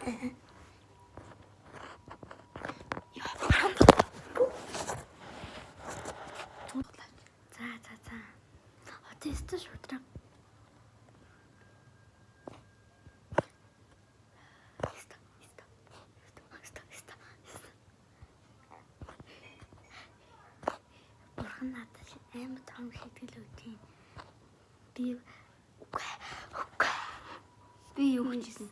За. Тест шудраг. Бурхан надад амар том шийтгэл өгдیں۔ Би юу хийсэн?